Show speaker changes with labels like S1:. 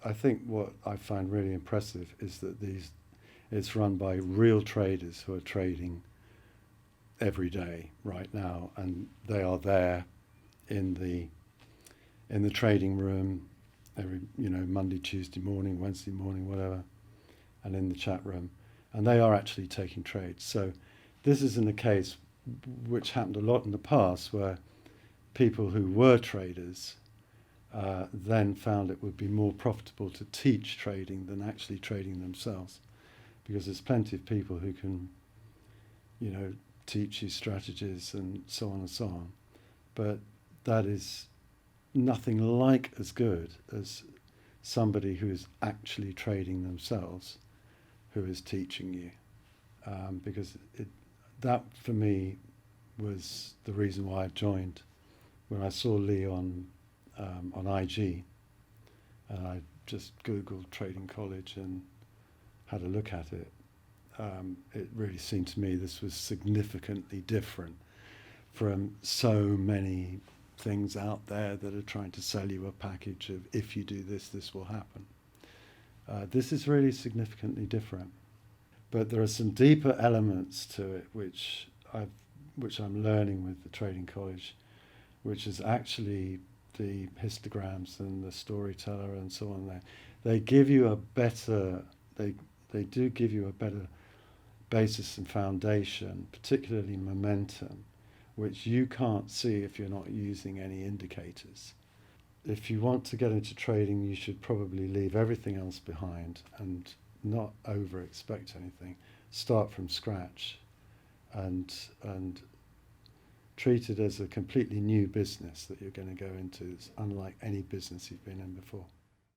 S1: I think what I find really impressive is that it's run by real traders who are trading every day right now, and they are there in the trading room every Monday, Tuesday morning, Wednesday morning, whatever, and in the chat room, and they are actually taking trades. So this isn't a case which happened a lot in the past where people who were traders then found it would be more profitable to teach trading than actually trading themselves, because there's plenty of people who can, teach you strategies and so on and so on, but that is nothing like as good as somebody who is actually trading themselves, who is teaching you, because that for me was the reason why I joined. When I saw Lee on IG, and I just Googled Trading College and had a look at it, it really seemed to me this was significantly different from so many things out there that are trying to sell you a package of, if you do this, this will happen. This is really significantly different. But there are some deeper elements to it which I'm learning with the Trading College, which is actually the histograms and the storyteller and so on. They give you a better, they do give you a better basis and foundation, particularly momentum, which you can't see if you're not using any indicators. If you want to get into trading, you should probably leave everything else behind and not over expect anything. Start from scratch and treat it as a completely new business that you're going to go into. It's unlike any business you've been in before.